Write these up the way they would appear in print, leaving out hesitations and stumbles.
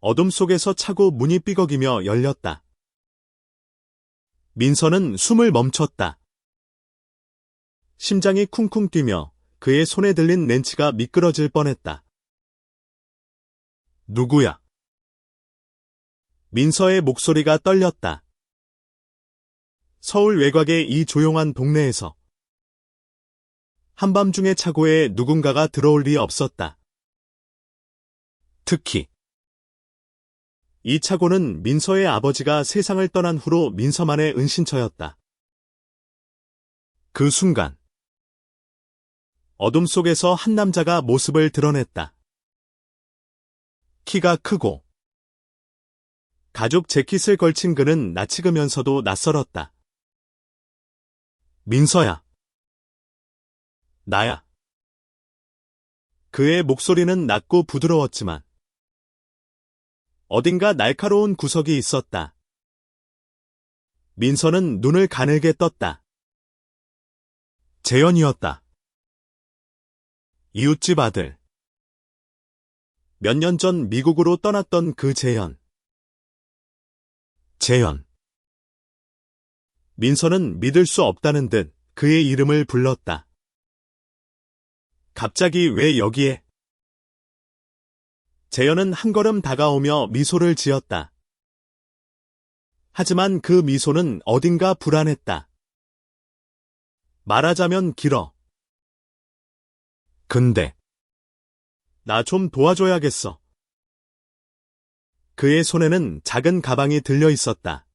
어둠 속에서 차고 문이 삐걱이며 열렸다. 민서는 숨을 멈췄다. 심장이 쿵쿵 뛰며 그의 손에 들린 렌치가 미끄러질 뻔했다. 누구야? 민서의 목소리가 떨렸다. 서울 외곽의 이 조용한 동네에서 한밤중에 차고에 누군가가 들어올 리 없었다. 특히 이 차고는 민서의 아버지가 세상을 떠난 후로 민서만의 은신처였다. 그 순간 어둠 속에서 한 남자가 모습을 드러냈다. 키가 크고 가죽 재킷을 걸친 그는 낯익으면서도 낯설었다. 민서야. 나야. 그의 목소리는 낮고 부드러웠지만 어딘가 날카로운 구석이 있었다. 민서는 눈을 가늘게 떴다. 재현이었다. 이웃집 아들. 몇 년 전 미국으로 떠났던 그 재현. 재현. 민서는 믿을 수 없다는 듯 그의 이름을 불렀다. 갑자기 왜 여기에? 재현은 한 걸음 다가오며 미소를 지었다. 하지만 그 미소는 어딘가 불안했다. 말하자면 길어. 근데 나 좀 도와줘야겠어. 그의 손에는 작은 가방이 들려 있었다.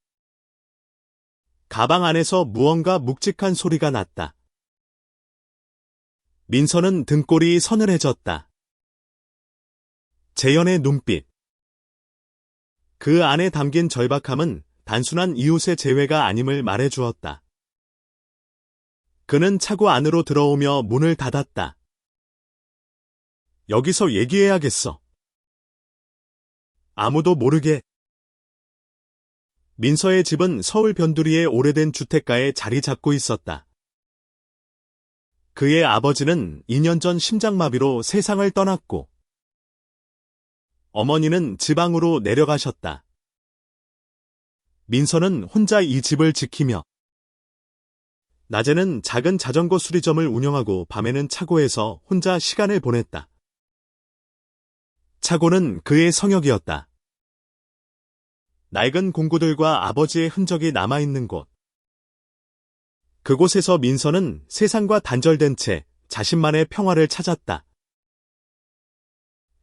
가방 안에서 무언가 묵직한 소리가 났다. 민서는 등골이 서늘해졌다. 재현의 눈빛. 그 안에 담긴 절박함은 단순한 이웃의 재회가 아님을 말해주었다. 그는 차고 안으로 들어오며 문을 닫았다. 여기서 얘기해야겠어. 아무도 모르게. 민서의 집은 서울 변두리의 오래된 주택가에 자리 잡고 있었다. 그의 아버지는 2년 전 심장마비로 세상을 떠났고 어머니는 지방으로 내려가셨다. 민서는 혼자 이 집을 지키며 낮에는 작은 자전거 수리점을 운영하고 밤에는 차고에서 혼자 시간을 보냈다. 차고는 그의 성역이었다. 낡은 공구들과 아버지의 흔적이 남아있는 곳. 그곳에서 민서는 세상과 단절된 채 자신만의 평화를 찾았다.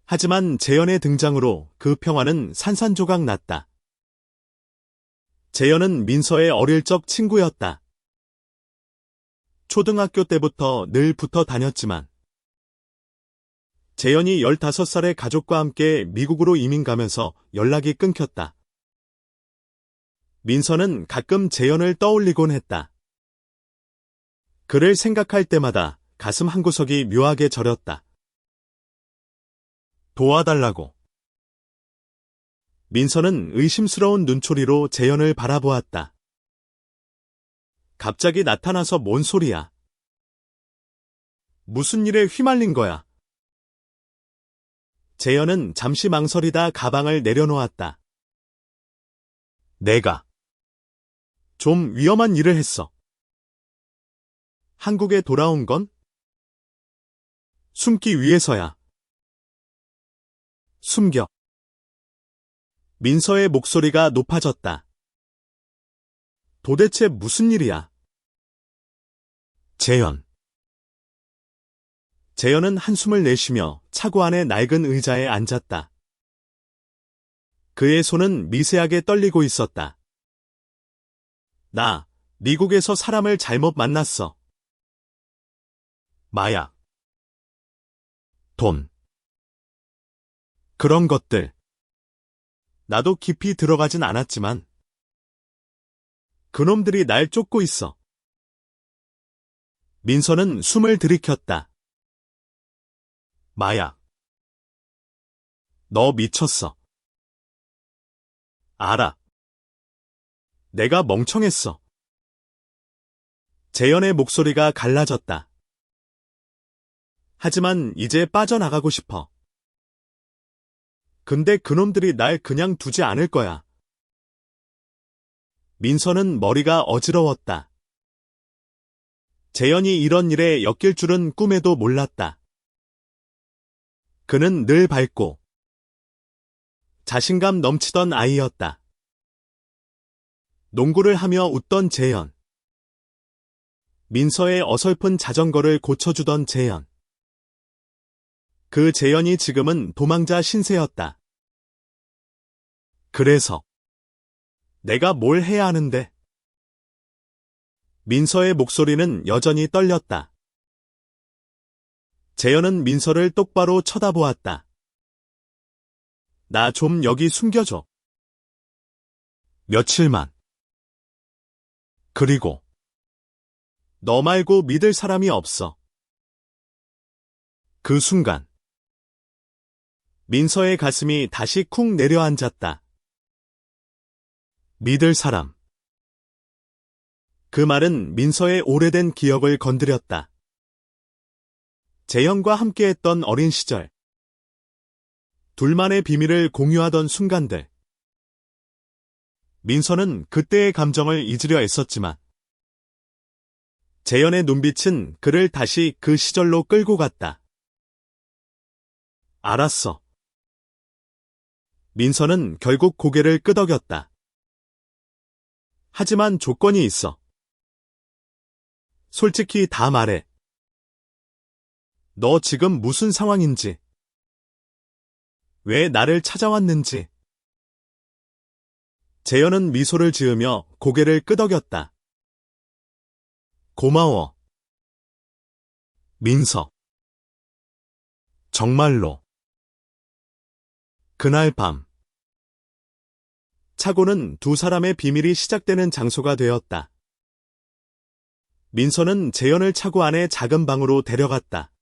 하지만 재현의 등장으로 그 평화는 산산조각 났다. 재현은 민서의 어릴 적 친구였다. 초등학교 때부터 늘 붙어 다녔지만 재현이 15살의 가족과 함께 미국으로 이민 가면서 연락이 끊겼다. 민서는 가끔 재현을 떠올리곤 했다. 그를 생각할 때마다 가슴 한구석이 묘하게 저렸다. 도와달라고. 민서는 의심스러운 눈초리로 재현을 바라보았다. 갑자기 나타나서 뭔 소리야? 무슨 일에 휘말린 거야? 재현은 잠시 망설이다 가방을 내려놓았다. 내가 좀 위험한 일을 했어. 한국에 돌아온 건? 숨기 위해서야. 숨겨. 민서의 목소리가 높아졌다. 도대체 무슨 일이야? 재현. 재현은 한숨을 내쉬며 차고 안의 낡은 의자에 앉았다. 그의 손은 미세하게 떨리고 있었다. 나 미국에서 사람을 잘못 만났어. 마약, 돈, 그런 것들. 나도 깊이 들어가진 않았지만 그놈들이 날 쫓고 있어. 민서는 숨을 들이켰다. 마약. 너 미쳤어. 알아. 내가 멍청했어. 재현의 목소리가 갈라졌다. 하지만 이제 빠져나가고 싶어. 근데 그놈들이 날 그냥 두지 않을 거야. 민서는 머리가 어지러웠다. 재현이 이런 일에 엮일 줄은 꿈에도 몰랐다. 그는 늘 밝고 자신감 넘치던 아이였다. 농구를 하며 웃던 재현. 민서의 어설픈 자전거를 고쳐주던 재현. 그 재현이 지금은 도망자 신세였다. 그래서 내가 뭘 해야 하는데? 민서의 목소리는 여전히 떨렸다. 재현은 민서를 똑바로 쳐다보았다. 나 좀 여기 숨겨줘. 며칠만. 그리고 너 말고 믿을 사람이 없어. 그 순간 민서의 가슴이 다시 쿵 내려앉았다. 믿을 사람. 그 말은 민서의 오래된 기억을 건드렸다. 재현과 함께했던 어린 시절. 둘만의 비밀을 공유하던 순간들. 민서는 그때의 감정을 잊으려 애썼지만 재현의 눈빛은 그를 다시 그 시절로 끌고 갔다. 알았어. 민서는 결국 고개를 끄덕였다. 하지만 조건이 있어. 솔직히 다 말해. 너 지금 무슨 상황인지. 왜 나를 찾아왔는지. 재현은 미소를 지으며 고개를 끄덕였다. 고마워. 민서. 정말로. 그날 밤. 차고는 두 사람의 비밀이 시작되는 장소가 되었다. 민서는 재현을 차고 안에 작은 방으로 데려갔다.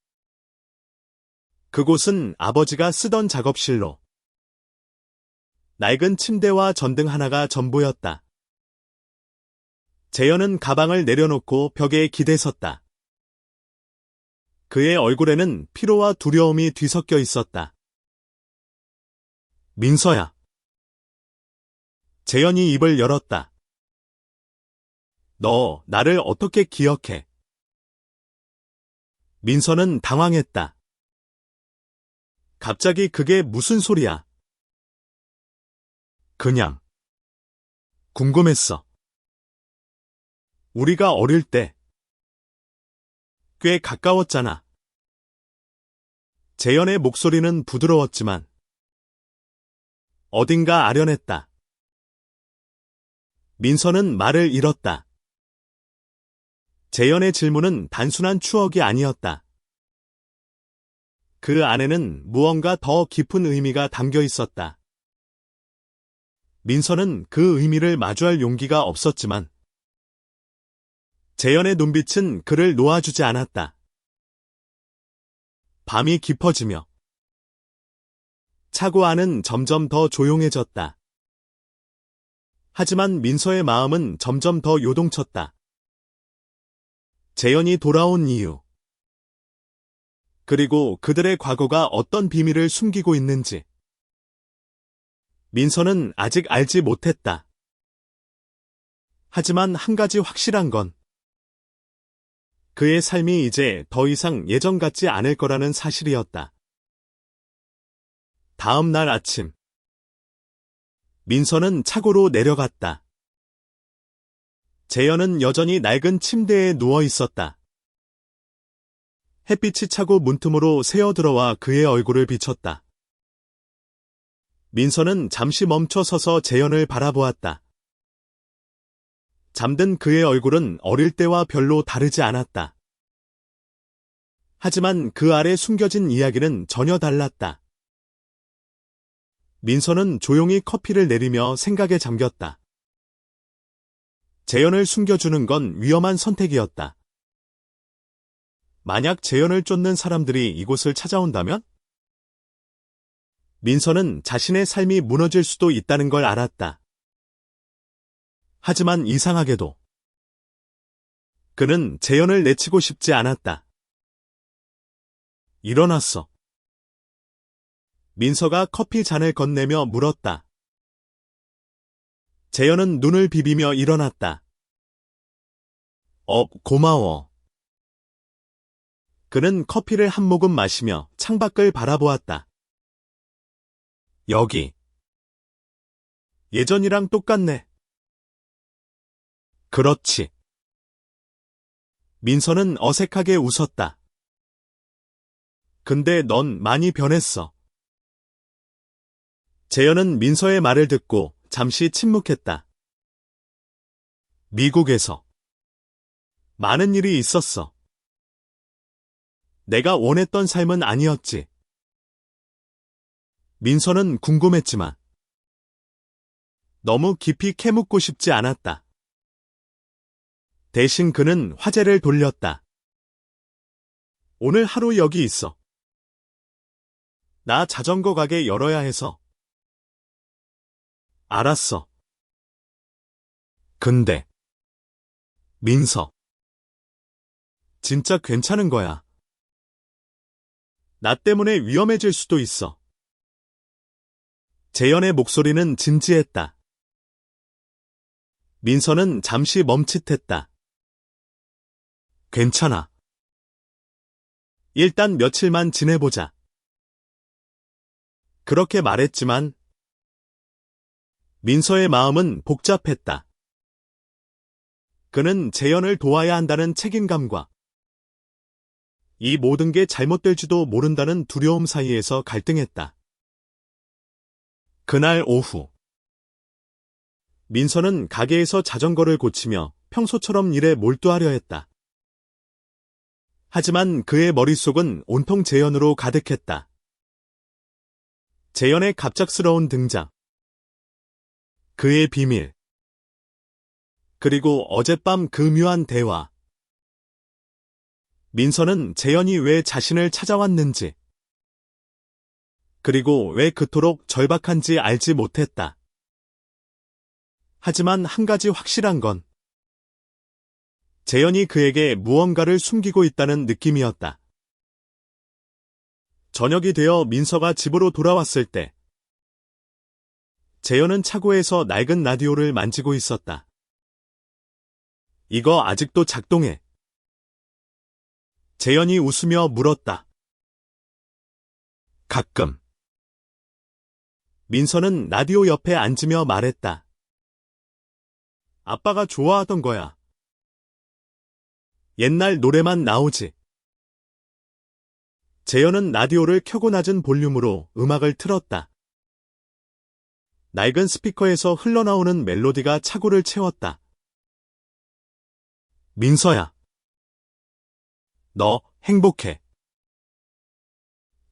그곳은 아버지가 쓰던 작업실로. 낡은 침대와 전등 하나가 전부였다. 재현은 가방을 내려놓고 벽에 기대섰다. 그의 얼굴에는 피로와 두려움이 뒤섞여 있었다. 민서야. 재현이 입을 열었다. 너 나를 어떻게 기억해? 민서는 당황했다. 갑자기 그게 무슨 소리야? 그냥 궁금했어. 우리가 어릴 때 꽤 가까웠잖아. 재현의 목소리는 부드러웠지만 어딘가 아련했다. 민서는 말을 잃었다. 재현의 질문은 단순한 추억이 아니었다. 그 안에는 무언가 더 깊은 의미가 담겨 있었다. 민서는 그 의미를 마주할 용기가 없었지만 재현의 눈빛은 그를 놓아주지 않았다. 밤이 깊어지며 차고 안은 점점 더 조용해졌다. 하지만 민서의 마음은 점점 더 요동쳤다. 재현이 돌아온 이유. 그리고 그들의 과거가 어떤 비밀을 숨기고 있는지. 민서는 아직 알지 못했다. 하지만 한 가지 확실한 건 그의 삶이 이제 더 이상 예전 같지 않을 거라는 사실이었다. 다음 날 아침. 민서는 차고로 내려갔다. 재현은 여전히 낡은 침대에 누워 있었다. 햇빛이 차고 문틈으로 새어들어와 그의 얼굴을 비췄다. 민서는 잠시 멈춰 서서 재현을 바라보았다. 잠든 그의 얼굴은 어릴 때와 별로 다르지 않았다. 하지만 그 아래 숨겨진 이야기는 전혀 달랐다. 민서는 조용히 커피를 내리며 생각에 잠겼다. 재현을 숨겨주는 건 위험한 선택이었다. 만약 재현을 쫓는 사람들이 이곳을 찾아온다면? 민서는 자신의 삶이 무너질 수도 있다는 걸 알았다. 하지만 이상하게도 그는 재현을 내치고 싶지 않았다. 일어났어. 민서가 커피 잔을 건네며 물었다. 재현은 눈을 비비며 일어났다. 고마워. 그는 커피를 한 모금 마시며 창밖을 바라보았다. 여기. 예전이랑 똑같네. 그렇지. 민서는 어색하게 웃었다. 근데 넌 많이 변했어. 재현은 민서의 말을 듣고 잠시 침묵했다. 미국에서 많은 일이 있었어. 내가 원했던 삶은 아니었지. 민서는 궁금했지만 너무 깊이 캐묻고 싶지 않았다. 대신 그는 화제를 돌렸다. 오늘 하루 여기 있어. 나 자전거 가게 열어야 해서. 알았어. 근데 민서 진짜 괜찮은 거야. 나 때문에 위험해질 수도 있어. 재현의 목소리는 진지했다. 민서는 잠시 멈칫했다. 괜찮아. 일단 며칠만 지내보자. 그렇게 말했지만 민서의 마음은 복잡했다. 그는 재현을 도와야 한다는 책임감과 이 모든 게 잘못될지도 모른다는 두려움 사이에서 갈등했다. 그날 오후 민서는 가게에서 자전거를 고치며 평소처럼 일에 몰두하려 했다. 하지만 그의 머릿속은 온통 재현으로 가득했다. 재현의 갑작스러운 등장, 그의 비밀, 그리고 어젯밤 그 묘한 대화. 민서는 재현이 왜 자신을 찾아왔는지, 그리고 왜 그토록 절박한지 알지 못했다. 하지만 한 가지 확실한 건 재현이 그에게 무언가를 숨기고 있다는 느낌이었다. 저녁이 되어 민서가 집으로 돌아왔을 때 재현은 차고에서 낡은 라디오를 만지고 있었다. 이거 아직도 작동해. 재현이 웃으며 물었다. 가끔. 민서는 라디오 옆에 앉으며 말했다. 아빠가 좋아하던 거야. 옛날 노래만 나오지. 재현은 라디오를 켜고 낮은 볼륨으로 음악을 틀었다. 낡은 스피커에서 흘러나오는 멜로디가 차고를 채웠다. 민서야. 너 행복해.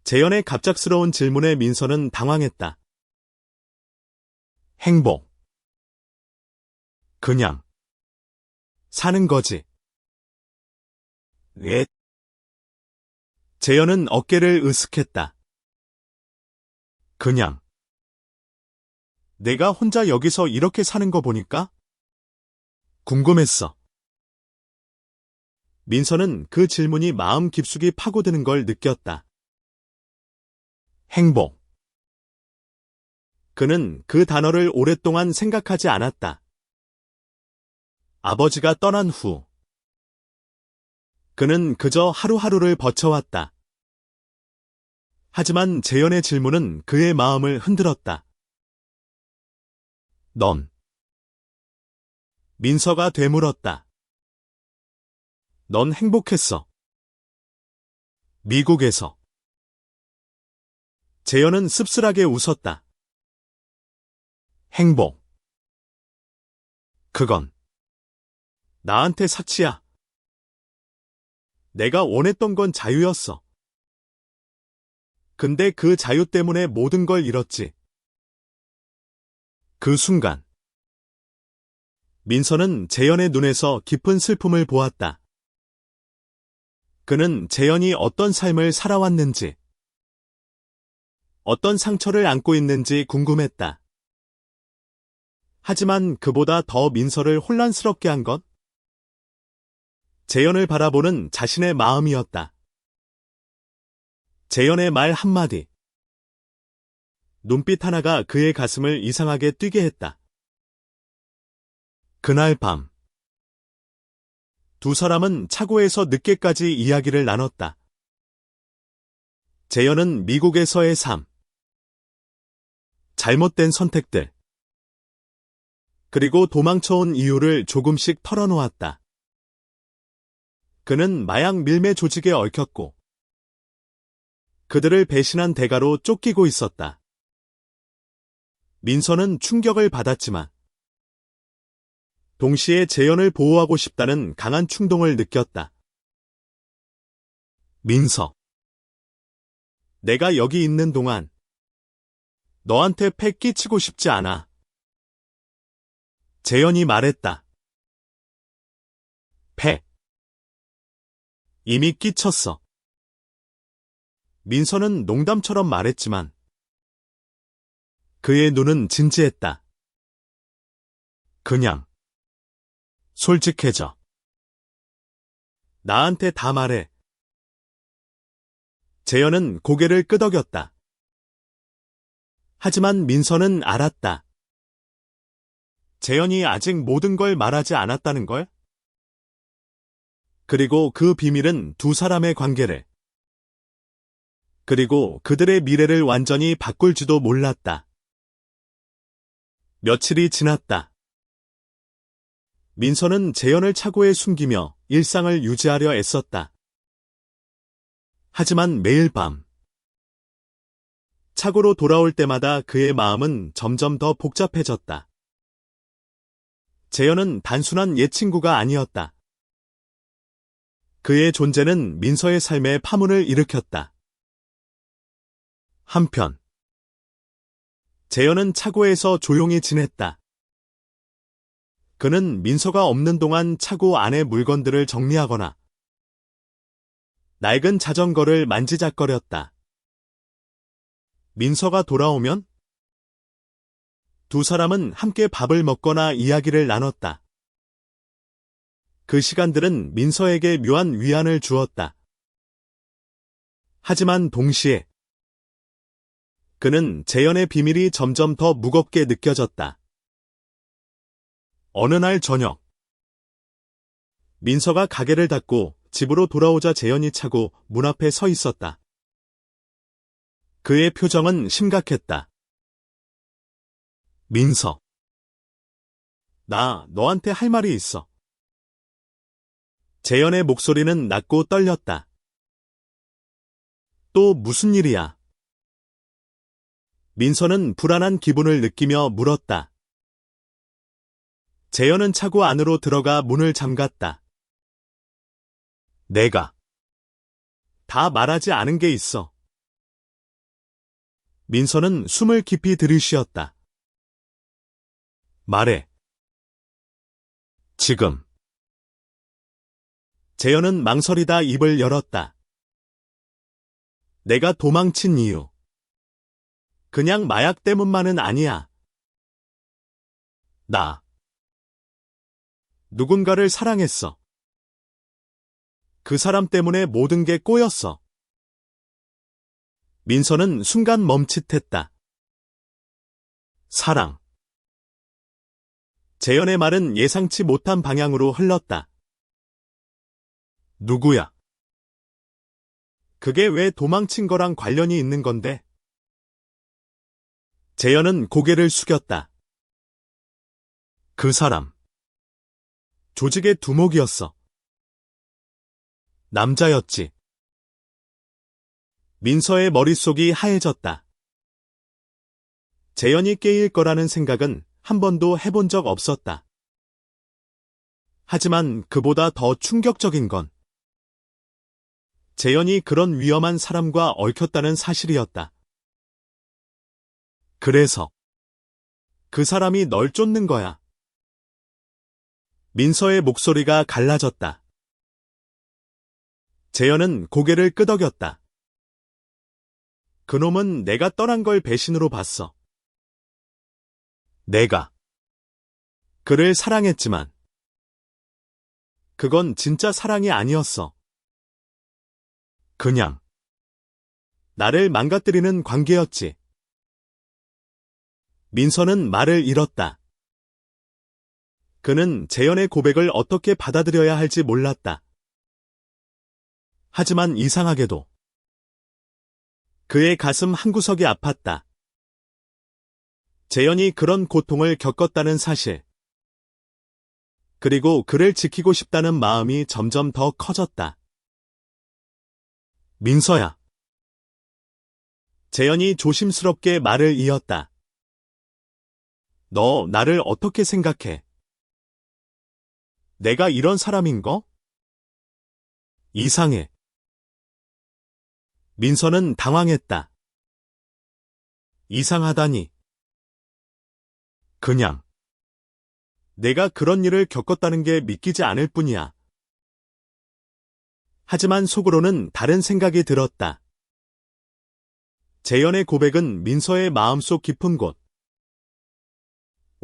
재현의 갑작스러운 질문에 민서는 당황했다. 행복. 그냥 사는 거지. 왜? 재현은 어깨를 으쓱했다. 그냥. 내가 혼자 여기서 이렇게 사는 거 보니까 궁금했어. 민서는 그 질문이 마음 깊숙이 파고드는 걸 느꼈다. 행복. 그는 그 단어를 오랫동안 생각하지 않았다. 아버지가 떠난 후 그는 그저 하루하루를 버텨왔다. 하지만 재현의 질문은 그의 마음을 흔들었다. 넌? 민서가 되물었다. 넌 행복했어. 미국에서. 재현은 씁쓸하게 웃었다. 행복. 그건 나한테 사치야. 내가 원했던 건 자유였어. 근데 그 자유 때문에 모든 걸 잃었지. 그 순간 민서는 재현의 눈에서 깊은 슬픔을 보았다. 그는 재현이 어떤 삶을 살아왔는지, 어떤 상처를 안고 있는지 궁금했다. 하지만 그보다 더 민서를 혼란스럽게 한 건 재현을 바라보는 자신의 마음이었다. 재현의 말 한마디, 눈빛 하나가 그의 가슴을 이상하게 뛰게 했다. 그날 밤, 두 사람은 차고에서 늦게까지 이야기를 나눴다. 재현은 미국에서의 삶, 잘못된 선택들, 그리고 도망쳐온 이유를 조금씩 털어놓았다. 그는 마약 밀매 조직에 얽혔고, 그들을 배신한 대가로 쫓기고 있었다. 민서는 충격을 받았지만, 동시에 재현을 보호하고 싶다는 강한 충동을 느꼈다. 민서, 내가 여기 있는 동안 너한테 패 끼치고 싶지 않아. 재현이 말했다. 패. 이미 끼쳤어. 민서는 농담처럼 말했지만 그의 눈은 진지했다. 그냥 솔직해져. 나한테 다 말해. 재현은 고개를 끄덕였다. 하지만 민서는 알았다. 재현이 아직 모든 걸 말하지 않았다는 걸? 그리고 그 비밀은 두 사람의 관계를, 그리고 그들의 미래를 완전히 바꿀지도 몰랐다. 며칠이 지났다. 민서는 재현을 차고에 숨기며 일상을 유지하려 애썼다. 하지만 매일 밤, 차고로 돌아올 때마다 그의 마음은 점점 더 복잡해졌다. 재현은 단순한 옛 친구가 아니었다. 그의 존재는 민서의 삶에 파문을 일으켰다. 한편, 재현은 차고에서 조용히 지냈다. 그는 민서가 없는 동안 차고 안의 물건들을 정리하거나 낡은 자전거를 만지작거렸다. 민서가 돌아오면 두 사람은 함께 밥을 먹거나 이야기를 나눴다. 그 시간들은 민서에게 묘한 위안을 주었다. 하지만 동시에 그는 재현의 비밀이 점점 더 무겁게 느껴졌다. 어느 날 저녁, 민서가 가게를 닫고 집으로 돌아오자 재현이 차고 문 앞에 서 있었다. 그의 표정은 심각했다. 민서, 나 너한테 할 말이 있어. 재현의 목소리는 낮고 떨렸다. 또 무슨 일이야? 민서는 불안한 기분을 느끼며 물었다. 재현은 차고 안으로 들어가 문을 잠갔다. 내가 다 말하지 않은 게 있어. 민서는 숨을 깊이 들이쉬었다. 말해. 지금. 재현은 망설이다 입을 열었다. 내가 도망친 이유. 그냥 마약 때문만은 아니야. 나 누군가를 사랑했어. 그 사람 때문에 모든 게 꼬였어. 민서는 순간 멈칫했다. 사랑. 재현의 말은 예상치 못한 방향으로 흘렀다. 누구야? 그게 왜 도망친 거랑 관련이 있는 건데? 재현은 고개를 숙였다. 그 사람. 조직의 두목이었어. 남자였지. 민서의 머릿속이 하얘졌다. 재현이 깨일 거라는 생각은 한 번도 해본 적 없었다. 하지만 그보다 더 충격적인 건 재현이 그런 위험한 사람과 얽혔다는 사실이었다. 그래서 그 사람이 널 쫓는 거야. 민서의 목소리가 갈라졌다. 재현은 고개를 끄덕였다. 그놈은 내가 떠난 걸 배신으로 봤어. 내가 그를 사랑했지만 그건 진짜 사랑이 아니었어. 그냥 나를 망가뜨리는 관계였지. 민서는 말을 잃었다. 그는 재현의 고백을 어떻게 받아들여야 할지 몰랐다. 하지만 이상하게도 그의 가슴 한구석이 아팠다. 재현이 그런 고통을 겪었다는 사실. 그리고 그를 지키고 싶다는 마음이 점점 더 커졌다. 민서야. 재현이 조심스럽게 말을 이었다. 너 나를 어떻게 생각해? 내가 이런 사람인 거? 이상해. 민서는 당황했다. 이상하다니. 그냥 내가 그런 일을 겪었다는 게 믿기지 않을 뿐이야. 하지만 속으로는 다른 생각이 들었다. 재현의 고백은 민서의 마음속 깊은 곳.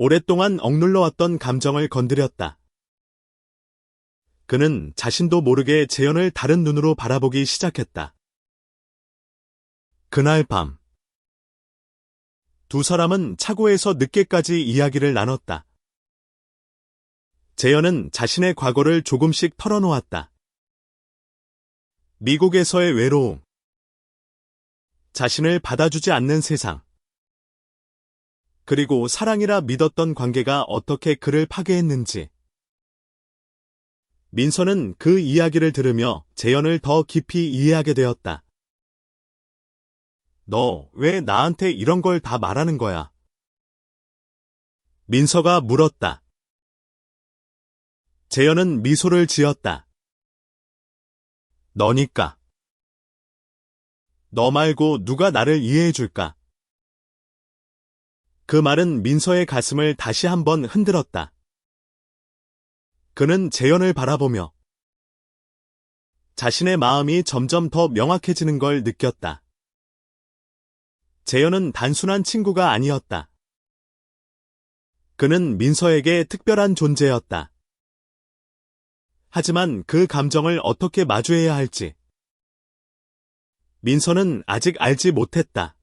오랫동안 억눌러왔던 감정을 건드렸다. 그는 자신도 모르게 재현을 다른 눈으로 바라보기 시작했다. 그날 밤, 두 사람은 차고에서 늦게까지 이야기를 나눴다. 재현은 자신의 과거를 조금씩 털어놓았다. 미국에서의 외로움, 자신을 받아주지 않는 세상, 그리고 사랑이라 믿었던 관계가 어떻게 그를 파괴했는지. 민서는 그 이야기를 들으며 재현을 더 깊이 이해하게 되었다. 너 왜 나한테 이런 걸 다 말하는 거야? 민서가 물었다. 재현은 미소를 지었다. 너니까. 너 말고 누가 나를 이해해 줄까? 그 말은 민서의 가슴을 다시 한번 흔들었다. 그는 재현을 바라보며 자신의 마음이 점점 더 명확해지는 걸 느꼈다. 재현은 단순한 친구가 아니었다. 그는 민서에게 특별한 존재였다. 하지만 그 감정을 어떻게 마주해야 할지 민서는 아직 알지 못했다.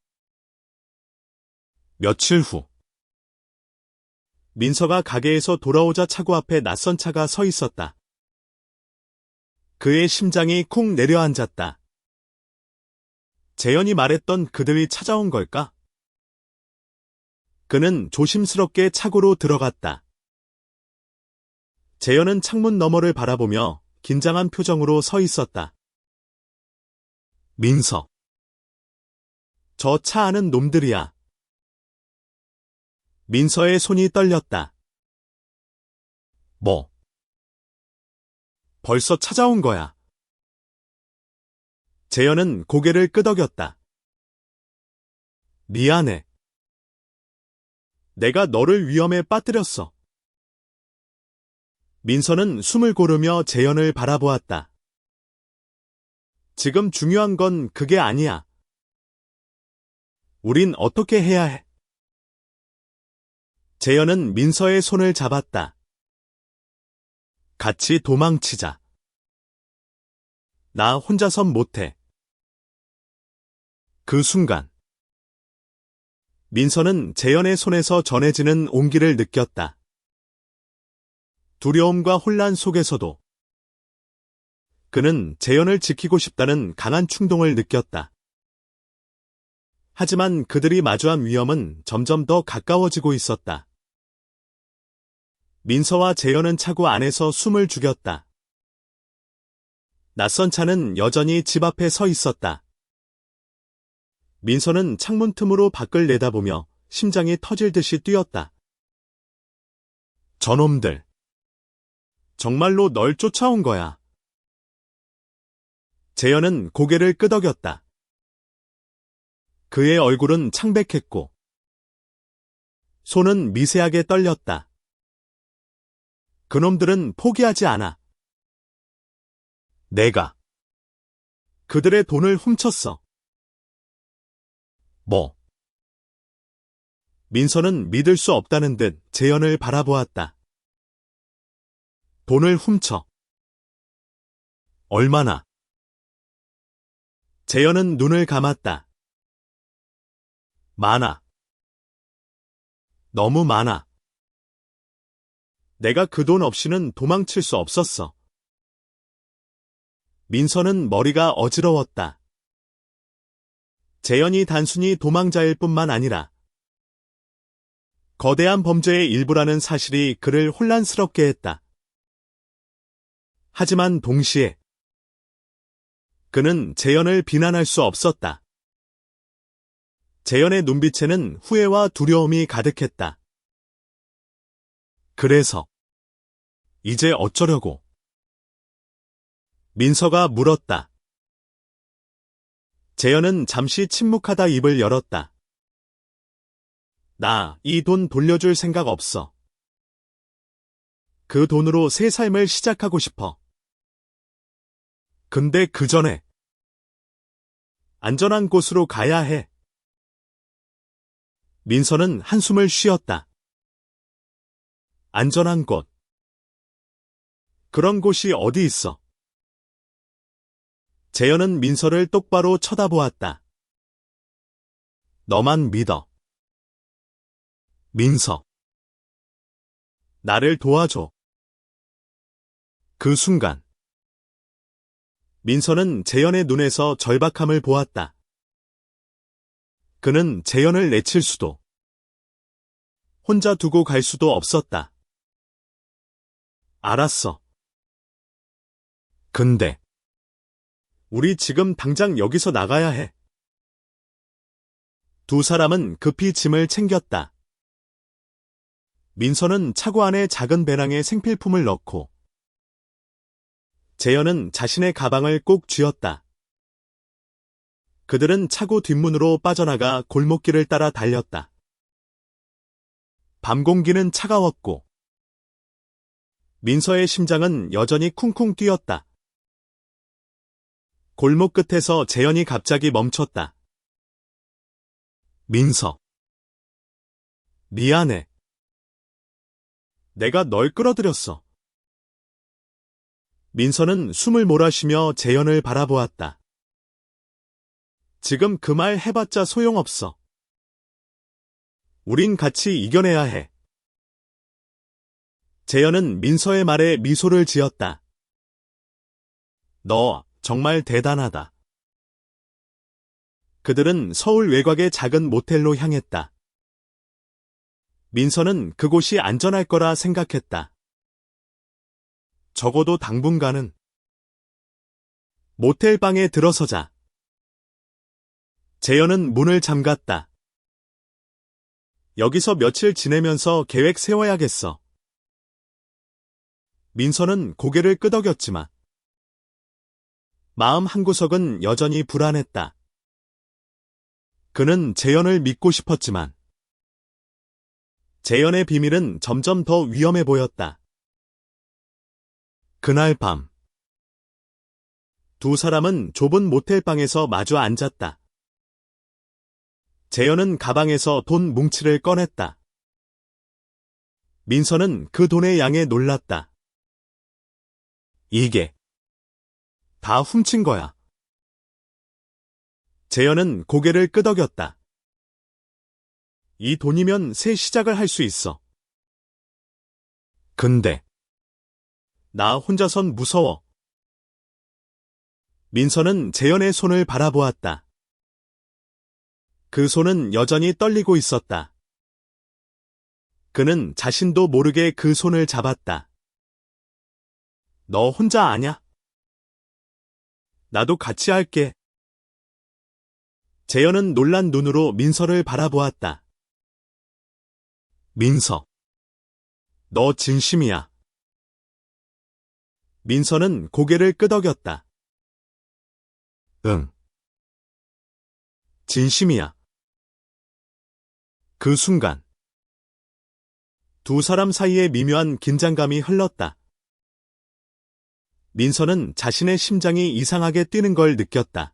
며칠 후 민서가 가게에서 돌아오자 차고 앞에 낯선 차가 서 있었다. 그의 심장이 쿵 내려앉았다. 재현이 말했던 그들이 찾아온 걸까? 그는 조심스럽게 차고로 들어갔다. 재현은 창문 너머를 바라보며 긴장한 표정으로 서 있었다. 민서. 저 차 안은 놈들이야. 민서의 손이 떨렸다. 뭐? 벌써 찾아온 거야. 재현은 고개를 끄덕였다. 미안해. 내가 너를 위험에 빠뜨렸어. 민서는 숨을 고르며 재현을 바라보았다. 지금 중요한 건 그게 아니야. 우린 어떻게 해야 해? 재현은 민서의 손을 잡았다. 같이 도망치자. 나 혼자선 못해. 그 순간 민서는 재현의 손에서 전해지는 온기를 느꼈다. 두려움과 혼란 속에서도 그는 재현을 지키고 싶다는 강한 충동을 느꼈다. 하지만 그들이 마주한 위험은 점점 더 가까워지고 있었다. 민서와 재현은 차고 안에서 숨을 죽였다. 낯선 차는 여전히 집 앞에 서 있었다. 민서는 창문 틈으로 밖을 내다보며 심장이 터질 듯이 뛰었다. 저놈들. 정말로 널 쫓아온 거야. 재현은 고개를 끄덕였다. 그의 얼굴은 창백했고 손은 미세하게 떨렸다. 그놈들은 포기하지 않아. 내가 그들의 돈을 훔쳤어. 뭐? 민서는 믿을 수 없다는 듯 재현을 바라보았다. 돈을 훔쳐. 얼마나? 재현은 눈을 감았다. 많아. 너무 많아. 내가 그 돈 없이는 도망칠 수 없었어. 민서는 머리가 어지러웠다. 재현이 단순히 도망자일 뿐만 아니라 거대한 범죄의 일부라는 사실이 그를 혼란스럽게 했다. 하지만 동시에 그는 재현을 비난할 수 없었다. 재현의 눈빛에는 후회와 두려움이 가득했다. 그래서 이제 어쩌려고? 민서가 물었다. 재현은 잠시 침묵하다 입을 열었다. 나 이 돈 돌려줄 생각 없어. 그 돈으로 새 삶을 시작하고 싶어. 근데 그 전에 안전한 곳으로 가야 해. 민서는 한숨을 쉬었다. 안전한 곳. 그런 곳이 어디 있어? 재현은 민서를 똑바로 쳐다보았다. 너만 믿어. 민서. 나를 도와줘. 그 순간 민서는 재현의 눈에서 절박함을 보았다. 그는 재현을 내칠 수도, 혼자 두고 갈 수도 없었다. 알았어. 근데 우리 지금 당장 여기서 나가야 해. 두 사람은 급히 짐을 챙겼다. 민서는 차고 안에 작은 배낭에 생필품을 넣고 재현은 자신의 가방을 꼭 쥐었다. 그들은 차고 뒷문으로 빠져나가 골목길을 따라 달렸다. 밤 공기는 차가웠고 민서의 심장은 여전히 쿵쿵 뛰었다. 골목 끝에서 재현이 갑자기 멈췄다. 민서. 미안해. 내가 널 끌어들였어. 민서는 숨을 몰아쉬며 재현을 바라보았다. 지금 그 말 해봤자 소용없어. 우린 같이 이겨내야 해. 재현은 민서의 말에 미소를 지었다. 너 정말 대단하다. 그들은 서울 외곽의 작은 모텔로 향했다. 민서는 그곳이 안전할 거라 생각했다. 적어도 당분간은. 모텔 방에 들어서자 재현은 문을 잠갔다. 여기서 며칠 지내면서 계획 세워야겠어. 민서는 고개를 끄덕였지만 마음 한구석은 여전히 불안했다. 그는 재현을 믿고 싶었지만 재현의 비밀은 점점 더 위험해 보였다. 그날 밤 두 사람은 좁은 모텔방에서 마주 앉았다. 재현은 가방에서 돈 뭉치를 꺼냈다. 민서는 그 돈의 양에 놀랐다. 이게 다 훔친 거야. 재현은 고개를 끄덕였다. 이 돈이면 새 시작을 할 수 있어. 근데 나 혼자선 무서워. 민서는 재현의 손을 바라보았다. 그 손은 여전히 떨리고 있었다. 그는 자신도 모르게 그 손을 잡았다. 너 혼자 아냐? 나도 같이 할게. 재현은 놀란 눈으로 민서를 바라보았다. 민서. 너 진심이야. 민서는 고개를 끄덕였다. 응. 진심이야. 그 순간 두 사람 사이에 미묘한 긴장감이 흘렀다. 민서는 자신의 심장이 이상하게 뛰는 걸 느꼈다.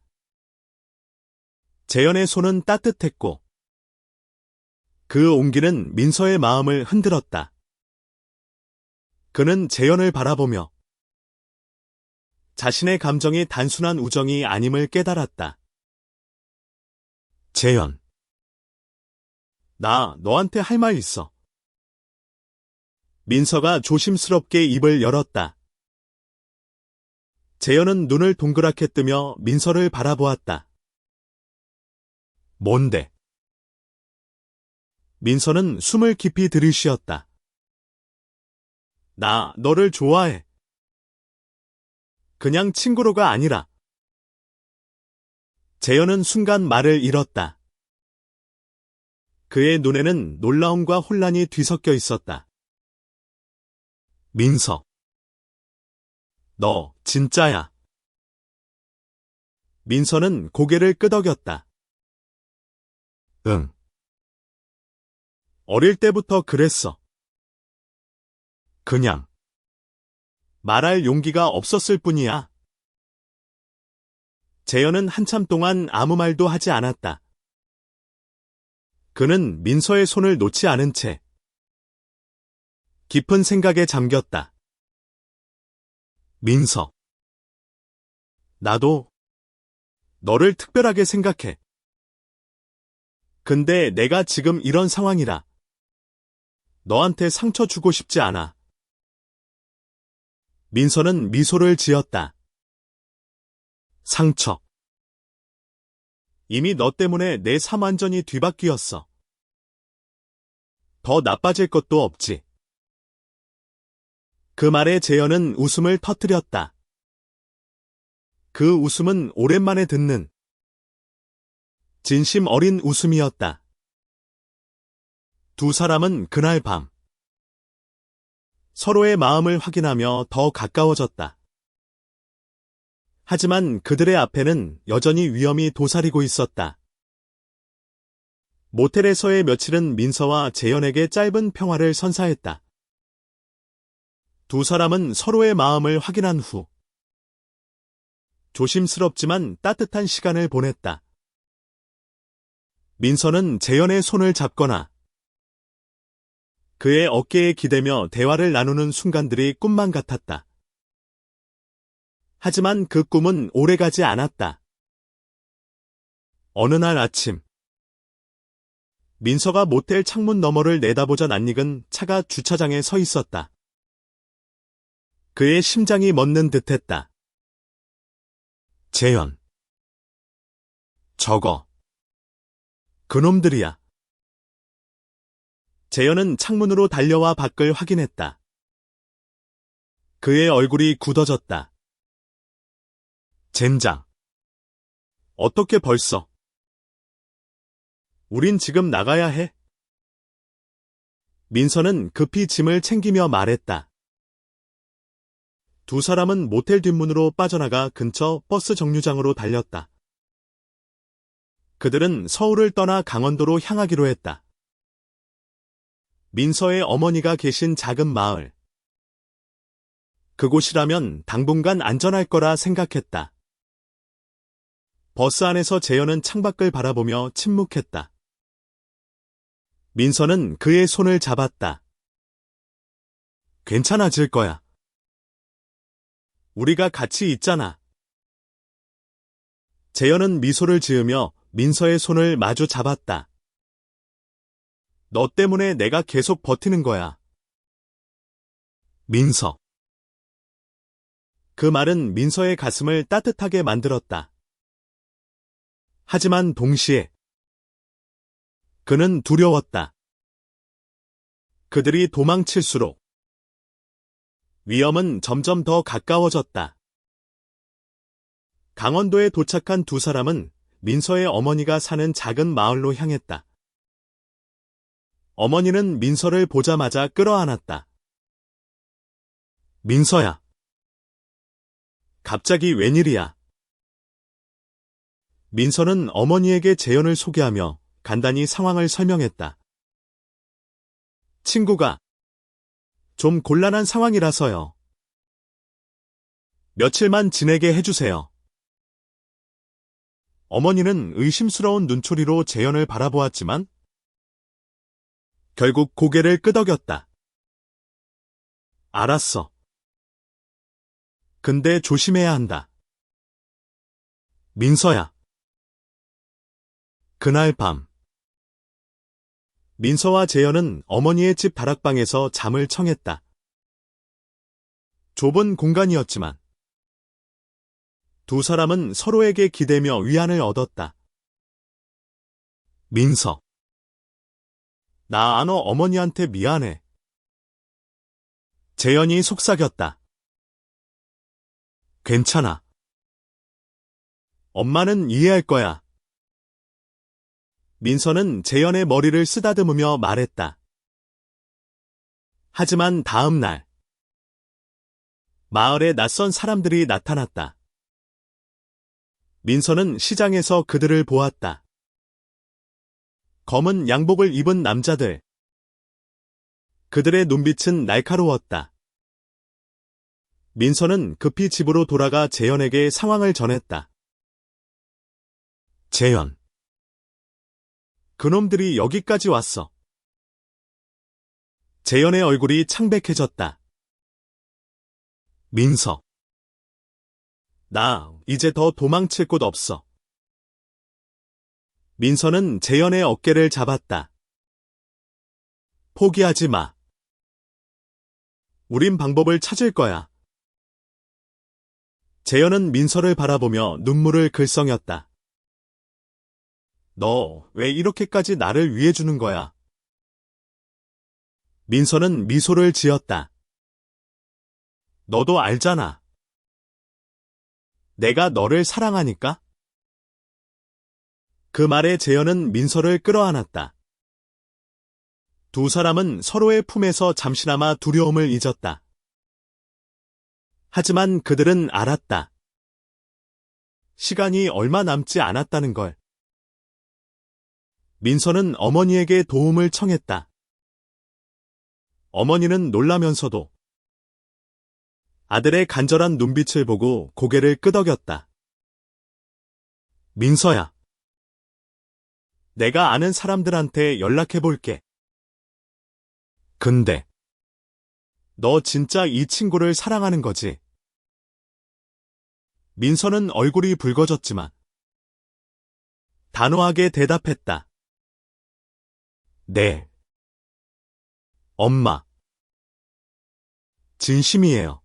재현의 손은 따뜻했고 그 온기는 민서의 마음을 흔들었다. 그는 재현을 바라보며 자신의 감정이 단순한 우정이 아님을 깨달았다. 재현. 나 너한테 할 말 있어. 민서가 조심스럽게 입을 열었다. 재현은 눈을 동그랗게 뜨며 민서를 바라보았다. 뭔데? 민서는 숨을 깊이 들이쉬었다. 나 너를 좋아해. 그냥 친구로가 아니라. 재현은 순간 말을 잃었다. 그의 눈에는 놀라움과 혼란이 뒤섞여 있었다. 민서. 너 진짜야. 민서는 고개를 끄덕였다. 응. 어릴 때부터 그랬어. 그냥 말할 용기가 없었을 뿐이야. 재현은 한참 동안 아무 말도 하지 않았다. 그는 민서의 손을 놓지 않은 채 깊은 생각에 잠겼다. 민서. 나도 너를 특별하게 생각해. 근데 내가 지금 이런 상황이라 너한테 상처 주고 싶지 않아. 민서는 미소를 지었다. 상처. 이미 너 때문에 내 삶 완전히 뒤바뀌었어. 더 나빠질 것도 없지. 그 말에 재현은 웃음을 터뜨렸다. 그 웃음은 오랜만에 듣는 진심 어린 웃음이었다. 두 사람은 그날 밤 서로의 마음을 확인하며 더 가까워졌다. 하지만 그들의 앞에는 여전히 위험이 도사리고 있었다. 모텔에서의 며칠은 민서와 재현에게 짧은 평화를 선사했다. 두 사람은 서로의 마음을 확인한 후 조심스럽지만 따뜻한 시간을 보냈다. 민서는 재현의 손을 잡거나 그의 어깨에 기대며 대화를 나누는 순간들이 꿈만 같았다. 하지만 그 꿈은 오래가지 않았다. 어느 날 아침, 민서가 모텔 창문 너머를 내다보자 낯익은 차가 주차장에 서 있었다. 그의 심장이 멎는 듯했다. 재현. 저거. 그놈들이야. 재현은 창문으로 달려와 밖을 확인했다. 그의 얼굴이 굳어졌다. 젠장. 어떻게 벌써? 우린 지금 나가야 해. 민서는 급히 짐을 챙기며 말했다. 두 사람은 모텔 뒷문으로 빠져나가 근처 버스 정류장으로 달렸다. 그들은 서울을 떠나 강원도로 향하기로 했다. 민서의 어머니가 계신 작은 마을. 그곳이라면 당분간 안전할 거라 생각했다. 버스 안에서 재현은 창밖을 바라보며 침묵했다. 민서는 그의 손을 잡았다. 괜찮아질 거야. 우리가 같이 있잖아. 재현은 미소를 지으며 민서의 손을 마주 잡았다. 너 때문에 내가 계속 버티는 거야. 민서. 그 말은 민서의 가슴을 따뜻하게 만들었다. 하지만 동시에 그는 두려웠다. 그들이 도망칠수록 위험은 점점 더 가까워졌다. 강원도에 도착한 두 사람은 민서의 어머니가 사는 작은 마을로 향했다. 어머니는 민서를 보자마자 끌어안았다. 민서야. 갑자기 웬일이야? 민서는 어머니에게 재현을 소개하며 간단히 상황을 설명했다. 친구가 좀 곤란한 상황이라서요. 며칠만 지내게 해주세요. 어머니는 의심스러운 눈초리로 재현을 바라보았지만 결국 고개를 끄덕였다. 알았어. 근데 조심해야 한다. 민서야. 그날 밤 민서와 재현은 어머니의 집 다락방에서 잠을 청했다. 좁은 공간이었지만 두 사람은 서로에게 기대며 위안을 얻었다. 민서. 나 안 와 어머니한테 미안해. 재현이 속삭였다. 괜찮아. 엄마는 이해할 거야. 민서는 재현의 머리를 쓰다듬으며 말했다. 하지만 다음 날, 마을에 낯선 사람들이 나타났다. 민서는 시장에서 그들을 보았다. 검은 양복을 입은 남자들. 그들의 눈빛은 날카로웠다. 민서는 급히 집으로 돌아가 재현에게 상황을 전했다. 재현. 그놈들이 여기까지 왔어. 재현의 얼굴이 창백해졌다. 민서. 나 이제 더 도망칠 곳 없어. 민서는 재현의 어깨를 잡았다. 포기하지 마. 우린 방법을 찾을 거야. 재현은 민서를 바라보며 눈물을 글썽였다. 너 왜 이렇게까지 나를 위해 주는 거야? 민서는 미소를 지었다. 너도 알잖아. 내가 너를 사랑하니까? 그 말에 재현은 민서를 끌어안았다. 두 사람은 서로의 품에서 잠시나마 두려움을 잊었다. 하지만 그들은 알았다. 시간이 얼마 남지 않았다는 걸. 민서는 어머니에게 도움을 청했다. 어머니는 놀라면서도 아들의 간절한 눈빛을 보고 고개를 끄덕였다. 민서야. 내가 아는 사람들한테 연락해볼게. 근데 너 진짜 이 친구를 사랑하는 거지? 민서는 얼굴이 붉어졌지만 단호하게 대답했다. 네. 엄마. 진심이에요.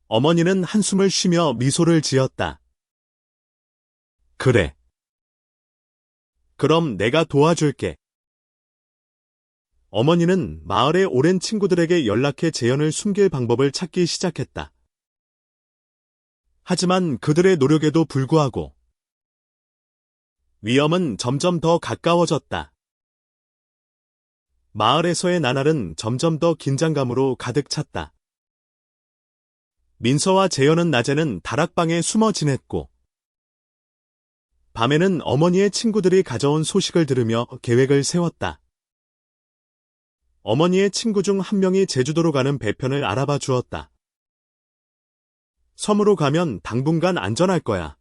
어머니는 한숨을 쉬며 미소를 지었다. 그래. 그럼 내가 도와줄게. 어머니는 마을의 오랜 친구들에게 연락해 재현을 숨길 방법을 찾기 시작했다. 하지만 그들의 노력에도 불구하고 위험은 점점 더 가까워졌다. 마을에서의 나날은 점점 더 긴장감으로 가득 찼다. 민서와 재현은 낮에는 다락방에 숨어 지냈고 밤에는 어머니의 친구들이 가져온 소식을 들으며 계획을 세웠다. 어머니의 친구 중 한 명이 제주도로 가는 배편을 알아봐 주었다. 섬으로 가면 당분간 안전할 거야.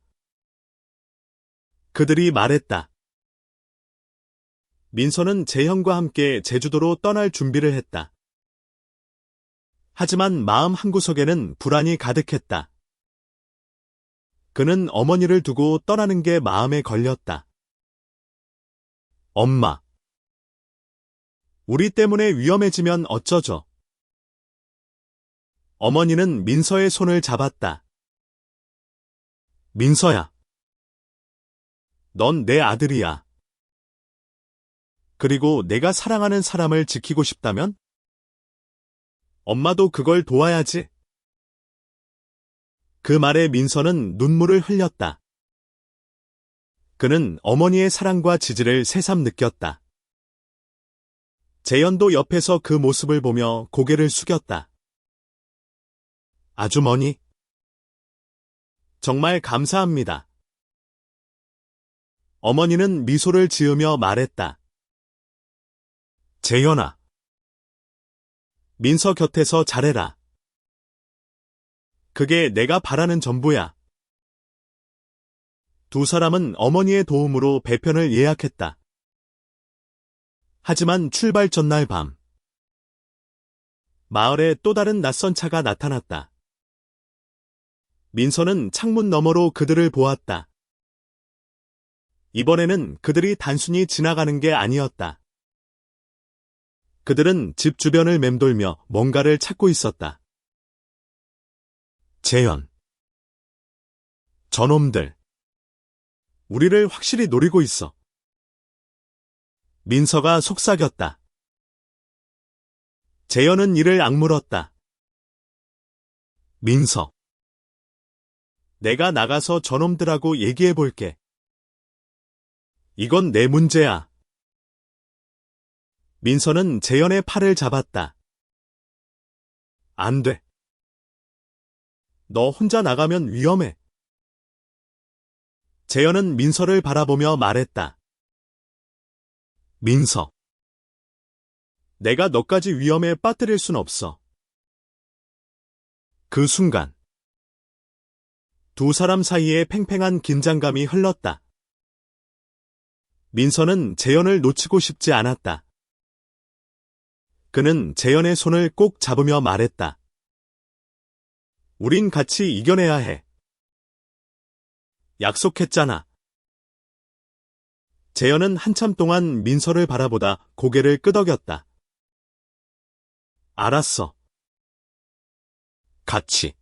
그들이 말했다. 민서는 재현과 함께 제주도로 떠날 준비를 했다. 하지만 마음 한구석에는 불안이 가득했다. 그는 어머니를 두고 떠나는 게 마음에 걸렸다. 엄마. 우리 때문에 위험해지면 어쩌죠? 어머니는 민서의 손을 잡았다. 민서야. 넌 내 아들이야. 그리고 내가 사랑하는 사람을 지키고 싶다면? 엄마도 그걸 도와야지. 그 말에 민서는 눈물을 흘렸다. 그는 어머니의 사랑과 지지를 새삼 느꼈다. 재현도 옆에서 그 모습을 보며 고개를 숙였다. 아주머니. 정말 감사합니다. 어머니는 미소를 지으며 말했다. 재현아. 민서 곁에서 잘해라. 그게 내가 바라는 전부야. 두 사람은 어머니의 도움으로 배편을 예약했다. 하지만 출발 전날 밤, 마을에 또 다른 낯선 차가 나타났다. 민서는 창문 너머로 그들을 보았다. 이번에는 그들이 단순히 지나가는 게 아니었다. 그들은 집 주변을 맴돌며 뭔가를 찾고 있었다. 재현. 저놈들. 우리를 확실히 노리고 있어. 민서가 속삭였다. 재현은 이를 악물었다. 민서. 내가 나가서 저놈들하고 얘기해 볼게. 이건 내 문제야. 민서는 재현의 팔을 잡았다. 안 돼. 너 혼자 나가면 위험해. 재현은 민서를 바라보며 말했다. 민서. 내가 너까지 위험에 빠뜨릴 순 없어. 그 순간 두 사람 사이에 팽팽한 긴장감이 흘렀다. 민서는 재현을 놓치고 싶지 않았다. 그는 재현의 손을 꼭 잡으며 말했다. 우린 같이 이겨내야 해. 약속했잖아. 재현은 한참 동안 민서를 바라보다 고개를 끄덕였다. 알았어. 같이.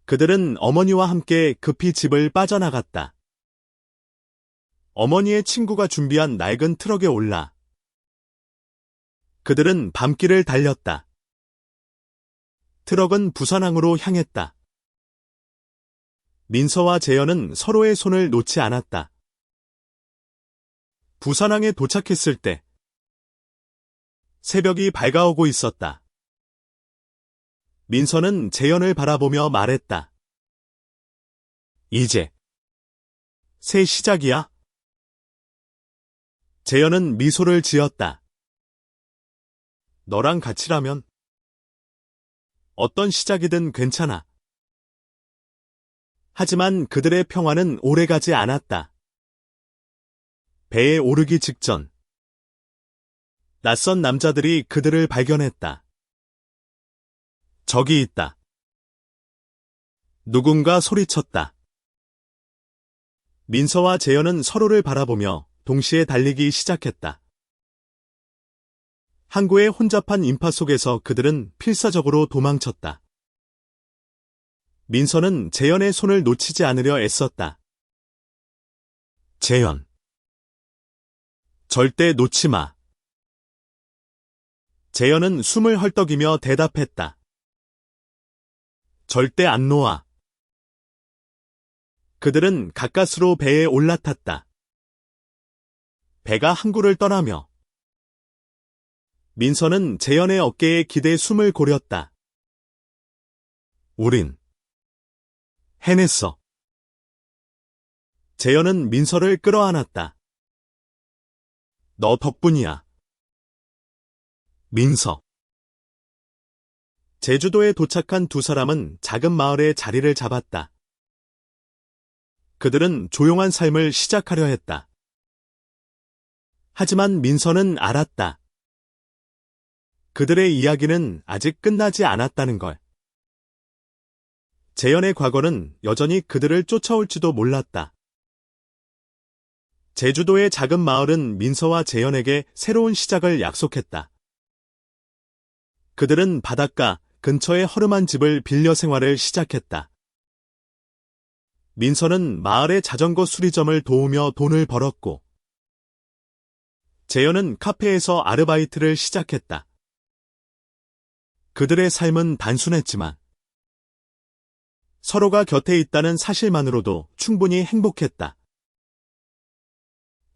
그들은 어머니와 함께 급히 집을 빠져나갔다. 어머니의 친구가 준비한 낡은 트럭에 올라 그들은 밤길을 달렸다. 트럭은 부산항으로 향했다. 민서와 재현은 서로의 손을 놓지 않았다. 부산항에 도착했을 때 새벽이 밝아오고 있었다. 민서는 재현을 바라보며 말했다. 이제 새 시작이야? 재현은 미소를 지었다. 너랑 같이라면 어떤 시작이든 괜찮아. 하지만 그들의 평화는 오래가지 않았다. 배에 오르기 직전 낯선 남자들이 그들을 발견했다. 저기 있다. 누군가 소리쳤다. 민서와 재현은 서로를 바라보며 동시에 달리기 시작했다. 항구의 혼잡한 인파 속에서 그들은 필사적으로 도망쳤다. 민서는 재현의 손을 놓치지 않으려 애썼다. 재현. 절대 놓지 마. 재현은 숨을 헐떡이며 대답했다. 절대 안 놓아. 그들은 가까스로 배에 올라탔다. 배가 항구를 떠나며 민서는 재현의 어깨에 기대 숨을 고렸다. 우린 해냈어. 재현은 민서를 끌어안았다. 너 덕분이야. 민서. 제주도에 도착한 두 사람은 작은 마을에 자리를 잡았다. 그들은 조용한 삶을 시작하려 했다. 하지만 민서는 알았다. 그들의 이야기는 아직 끝나지 않았다는 걸. 재현의 과거는 여전히 그들을 쫓아올지도 몰랐다. 제주도의 작은 마을은 민서와 재현에게 새로운 시작을 약속했다. 그들은 바닷가 근처의 허름한 집을 빌려 생활을 시작했다. 민서는 마을의 자전거 수리점을 도우며 돈을 벌었고, 재현은 카페에서 아르바이트를 시작했다. 그들의 삶은 단순했지만 서로가 곁에 있다는 사실만으로도 충분히 행복했다.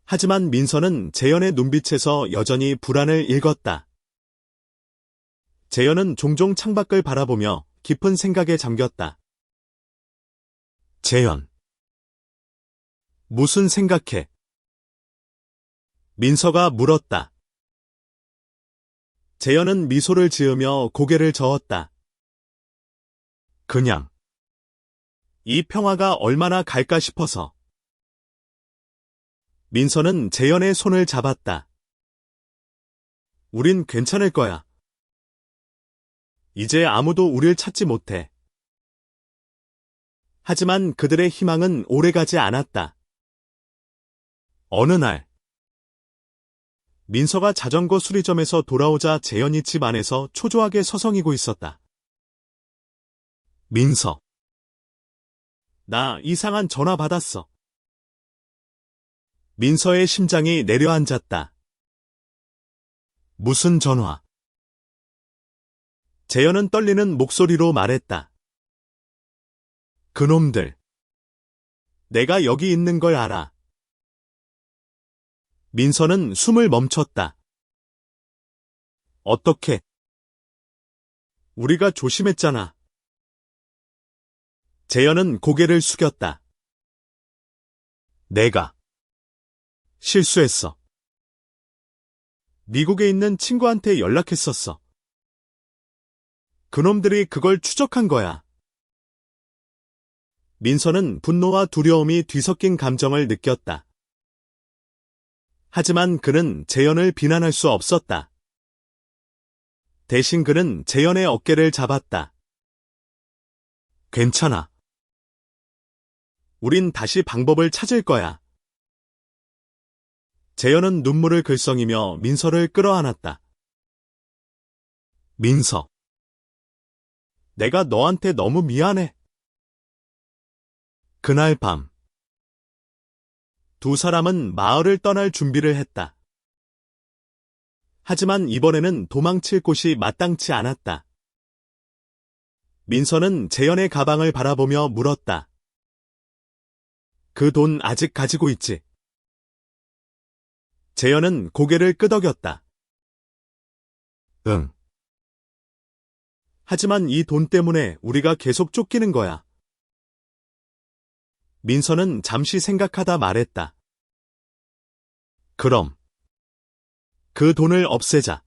하지만 민서는 재현의 눈빛에서 여전히 불안을 읽었다. 재현은 종종 창밖을 바라보며 깊은 생각에 잠겼다. 재현. 무슨 생각해? 민서가 물었다. 재현은 미소를 지으며 고개를 저었다. 그냥 이 평화가 얼마나 갈까 싶어서. 민서는 재현의 손을 잡았다. 우린 괜찮을 거야. 이제 아무도 우릴 찾지 못해. 하지만 그들의 희망은 오래가지 않았다. 어느 날, 민서가 자전거 수리점에서 돌아오자 재현이 집 안에서 초조하게 서성이고 있었다. 민서. 나 이상한 전화 받았어. 민서의 심장이 내려앉았다. 무슨 전화? 재현은 떨리는 목소리로 말했다. 그놈들. 내가 여기 있는 걸 알아. 민서는 숨을 멈췄다. 어떻게? 우리가 조심했잖아. 재현은 고개를 숙였다. 내가 실수했어. 미국에 있는 친구한테 연락했었어. 그놈들이 그걸 추적한 거야. 민서는 분노와 두려움이 뒤섞인 감정을 느꼈다. 하지만 그는 재현을 비난할 수 없었다. 대신 그는 재현의 어깨를 잡았다. 괜찮아. 우린 다시 방법을 찾을 거야. 재현은 눈물을 글썽이며 민서를 끌어안았다. 민서. 내가 너한테 너무 미안해. 그날 밤. 두 사람은 마을을 떠날 준비를 했다. 하지만 이번에는 도망칠 곳이 마땅치 않았다. 민서는 재현의 가방을 바라보며 물었다. 그 돈 아직 가지고 있지? 재현은 고개를 끄덕였다. 응. 하지만 이 돈 때문에 우리가 계속 쫓기는 거야. 민서는 잠시 생각하다 말했다. 그럼 그 돈을 없애자.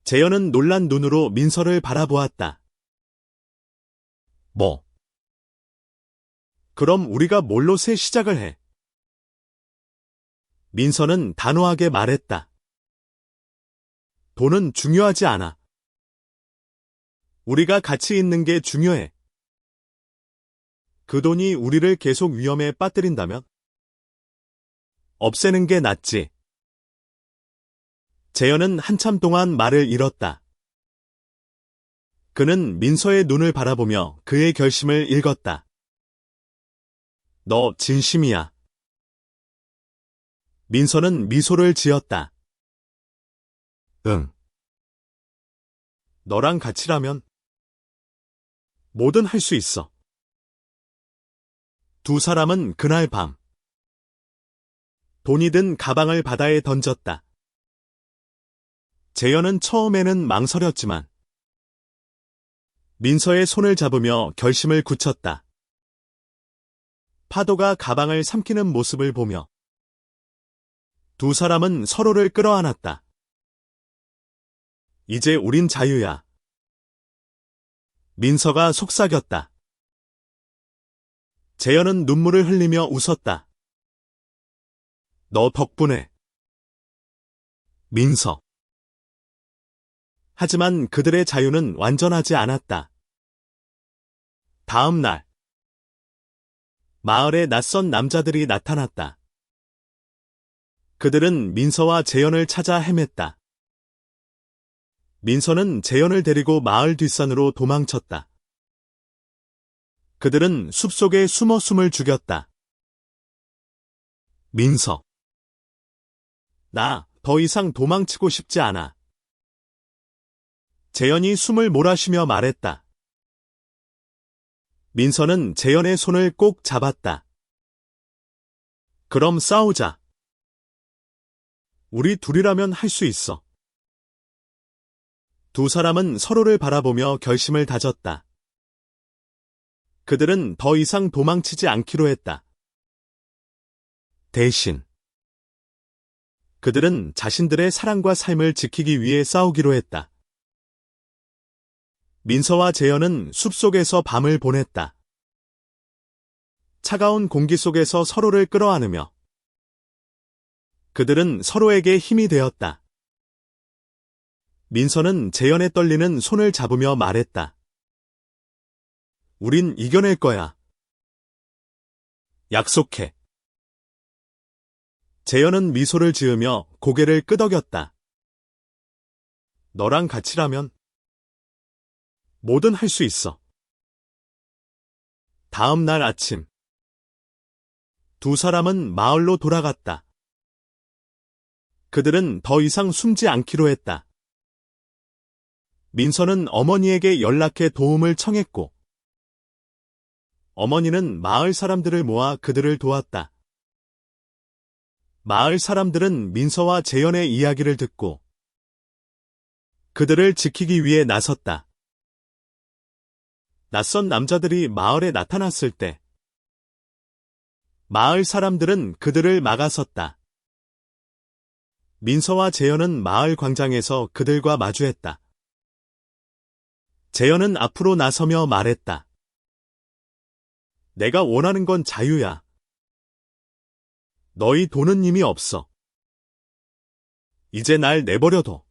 재현은 놀란 눈으로 민서를 바라보았다. 뭐? 그럼 우리가 뭘로 새 시작을 해? 민서는 단호하게 말했다. 돈은 중요하지 않아. 우리가 같이 있는 게 중요해. 그 돈이 우리를 계속 위험에 빠뜨린다면? 없애는 게 낫지. 재현은 한참 동안 말을 잃었다. 그는 민서의 눈을 바라보며 그의 결심을 읽었다. 너 진심이야. 민서는 미소를 지었다. 응. 너랑 같이라면 뭐든 할 수 있어. 두 사람은 그날 밤 돈이 든 가방을 바다에 던졌다. 재현은 처음에는 망설였지만 민서의 손을 잡으며 결심을 굳혔다. 파도가 가방을 삼키는 모습을 보며 두 사람은 서로를 끌어안았다. 이제 우린 자유야. 민서가 속삭였다. 재현은 눈물을 흘리며 웃었다. 너 덕분에. 민서. 하지만 그들의 자유는 완전하지 않았다. 다음 날. 마을에 낯선 남자들이 나타났다. 그들은 민서와 재현을 찾아 헤맸다. 민서는 재현을 데리고 마을 뒷산으로 도망쳤다. 그들은 숲속에 숨어 숨을 죽였다. 민서. 나 더 이상 도망치고 싶지 않아. 재현이 숨을 몰아쉬며 말했다. 민서는 재현의 손을 꼭 잡았다. 그럼 싸우자. 우리 둘이라면 할 수 있어. 두 사람은 서로를 바라보며 결심을 다졌다. 그들은 더 이상 도망치지 않기로 했다. 대신 그들은 자신들의 사랑과 삶을 지키기 위해 싸우기로 했다. 민서와 재현은 숲속에서 밤을 보냈다. 차가운 공기 속에서 서로를 끌어안으며 그들은 서로에게 힘이 되었다. 민서는 재현의 떨리는 손을 잡으며 말했다. 우린 이겨낼 거야. 약속해. 재현은 미소를 지으며 고개를 끄덕였다. 너랑 같이라면 뭐든 할 수 있어. 다음 날 아침, 두 사람은 마을로 돌아갔다. 그들은 더 이상 숨지 않기로 했다. 민서는 어머니에게 연락해 도움을 청했고, 어머니는 마을 사람들을 모아 그들을 도왔다. 마을 사람들은 민서와 재현의 이야기를 듣고 그들을 지키기 위해 나섰다. 낯선 남자들이 마을에 나타났을 때 마을 사람들은 그들을 막아섰다. 민서와 재현은 마을 광장에서 그들과 마주했다. 재현은 앞으로 나서며 말했다. 내가 원하는 건 자유야. 너희 돈은 이미 없어. 이제 날 내버려둬.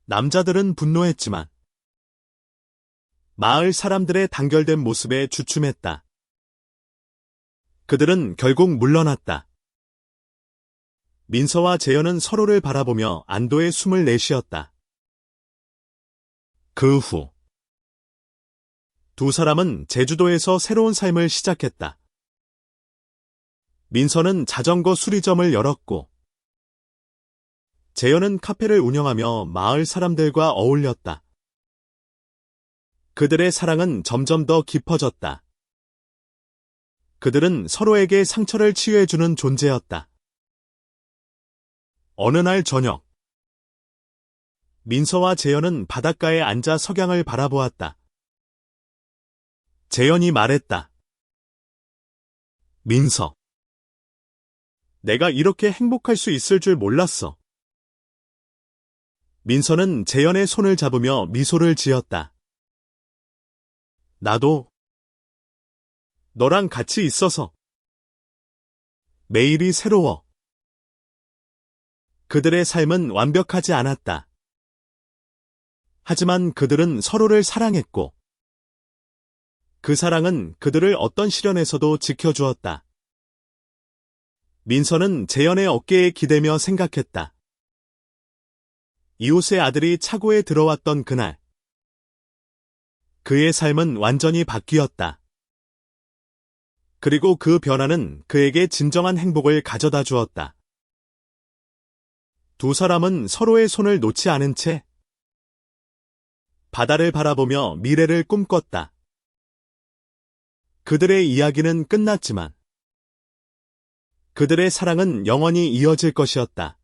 남자들은 분노했지만 마을 사람들의 단결된 모습에 주춤했다. 그들은 결국 물러났다. 민서와 재현은 서로를 바라보며 안도의 숨을 내쉬었다. 그 후, 두 사람은 제주도에서 새로운 삶을 시작했다. 민서는 자전거 수리점을 열었고, 재현은 카페를 운영하며 마을 사람들과 어울렸다. 그들의 사랑은 점점 더 깊어졌다. 그들은 서로에게 상처를 치유해주는 존재였다. 어느 날 저녁, 민서와 재현은 바닷가에 앉아 석양을 바라보았다. 재현이 말했다. 민서, 내가 이렇게 행복할 수 있을 줄 몰랐어. 민서는 재현의 손을 잡으며 미소를 지었다. 나도 너랑 같이 있어서 매일이 새로워. 그들의 삶은 완벽하지 않았다. 하지만 그들은 서로를 사랑했고, 그 사랑은 그들을 어떤 시련에서도 지켜주었다. 민서는 재현의 어깨에 기대며 생각했다. 이웃의 아들이 차고에 들어왔던 그날, 그의 삶은 완전히 바뀌었다. 그리고 그 변화는 그에게 진정한 행복을 가져다 주었다. 두 사람은 서로의 손을 놓지 않은 채 바다를 바라보며 미래를 꿈꿨다. 그들의 이야기는 끝났지만 그들의 사랑은 영원히 이어질 것이었다.